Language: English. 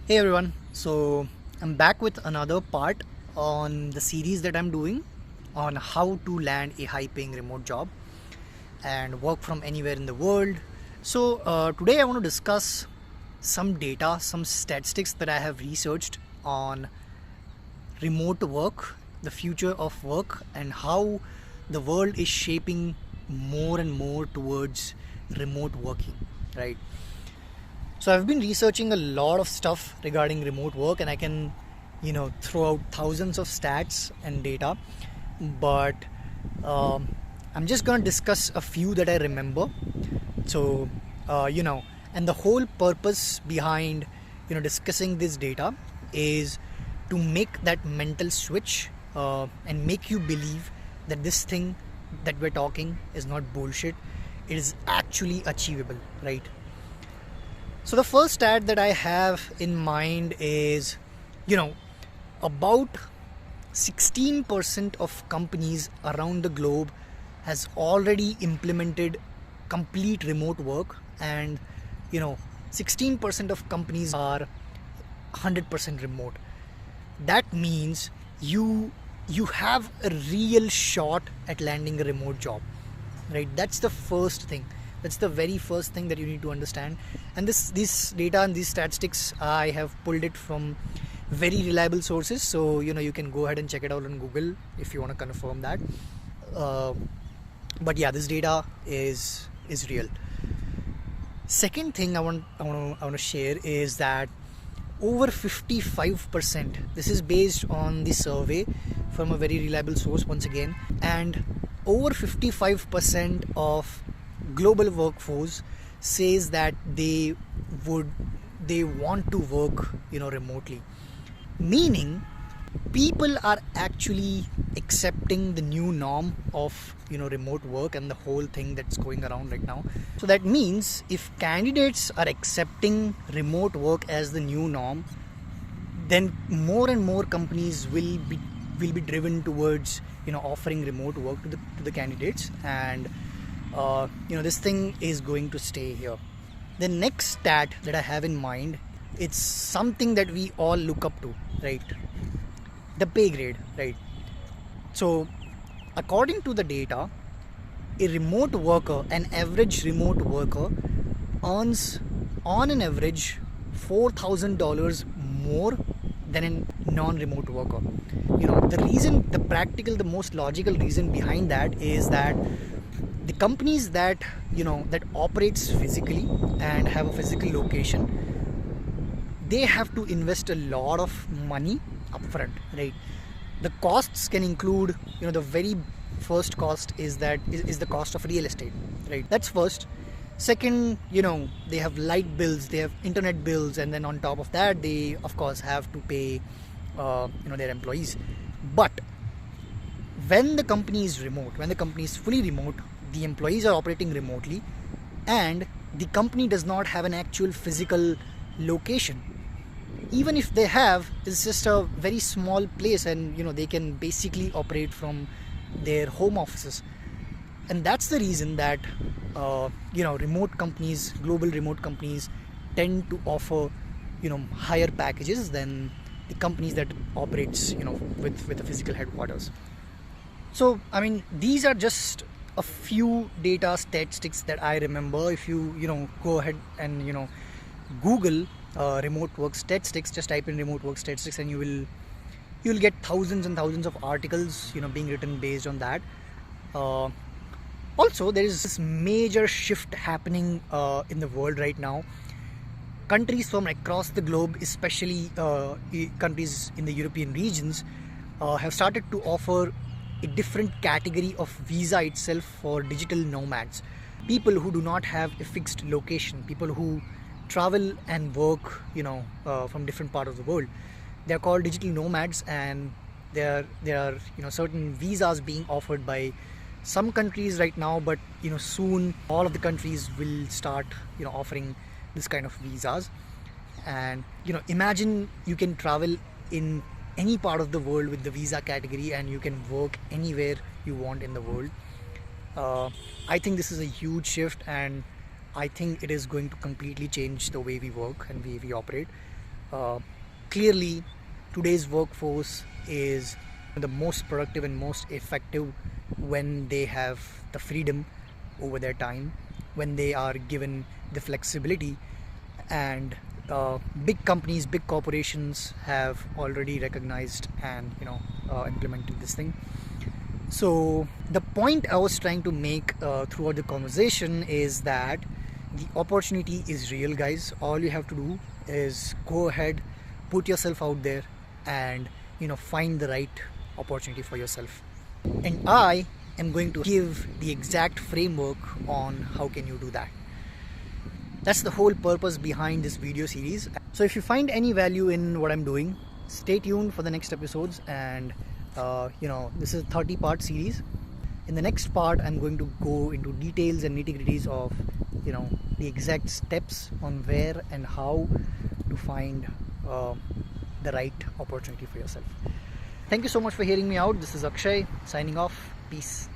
Hey everyone, so I'm back with another part on the series that I'm doing on how to land a high paying remote job and work from anywhere in the world. So, today I want to discuss some data, some statistics that I have researched on remote work, the future of work, and how the world is shaping more and more towards remote working, right? So I've been researching a lot of stuff regarding remote work, and I can, throw out thousands of stats and data, but I'm just gonna discuss a few that I remember. So, and the whole purpose behind, discussing this data is to make that mental switch and make you believe that this thing that we're talking is not bullshit. It is actually achievable, right? So the first stat that I have in mind is, about 16% of companies around the globe has already implemented complete remote work, and 16% of companies are 100% remote. That means you have a real shot at landing a remote job, right? That's the first thing. That's the very first thing that you need to understand. And this data and these statistics, I have pulled it from very reliable sources. So you can go ahead and check it out on Google if you want to confirm that. But yeah, this data is real. Second thing I want to share is that over 55%. This is based on the survey from a very reliable source once again, and over 55% of global workforce says that they want to work remotely, meaning people are actually accepting the new norm of remote work and the whole thing that's going around right now. So that means if candidates are accepting remote work as the new norm, then more and more companies will be driven towards offering remote work to the candidates, and this thing is going to stay here. The next stat that I have in mind, it's something that we all look up to, right? The pay grade, right? So according to the data, an average remote worker earns on an average $4,000 more than a non-remote worker. The most logical reason behind that is that the companies that operates physically and have a physical location, they have to invest a lot of money upfront, right? The costs can include, the very first cost is the cost of real estate, right? That's first. Second, they have light bills, they have internet bills, and then on top of that, they of course have to pay, their employees. But when the company is fully remote, the employees are operating remotely, and the company does not have an actual physical location. Even if they have, it's just a very small place, and they can basically operate from their home offices. And that's the reason that remote companies, global remote companies, tend to offer higher packages than the companies that operates with a physical headquarters. So I mean, these are just a few data statistics that I remember. If you go ahead and Google remote work statistics, just type in remote work statistics, and you'll get thousands and thousands of articles being written based on that. Also, there is this major shift happening in the world right now. Countries from across the globe, especially countries in the European regions, have started to offer a different category of visa itself for digital nomads, people who do not have a fixed location, people who travel and work from different parts of the world. They're called digital nomads, and there are certain visas being offered by some countries right now, but soon all of the countries will start offering this kind of visas. And imagine you can travel in any part of the world with the visa category, and you can work anywhere you want in the world. I think this is a huge shift, and I think it is going to completely change the way we work and way we operate. Clearly, today's workforce is the most productive and most effective when they have the freedom over their time, when they are given the flexibility. And big companies, big corporations have already recognized and implemented this thing. So the point I was trying to make throughout the conversation is that the opportunity is real, guys. All you have to do is go ahead, put yourself out there, and find the right opportunity for yourself. And I am going to give the exact framework on how can you do that. That's the whole purpose behind this video series. So if you find any value in what I'm doing, stay tuned for the next episodes. And this is a 30-part series. In the next part, I'm going to go into details and nitty-gritties of the exact steps on where and how to find the right opportunity for yourself. Thank you so much for hearing me out. This is Akshay signing off. Peace.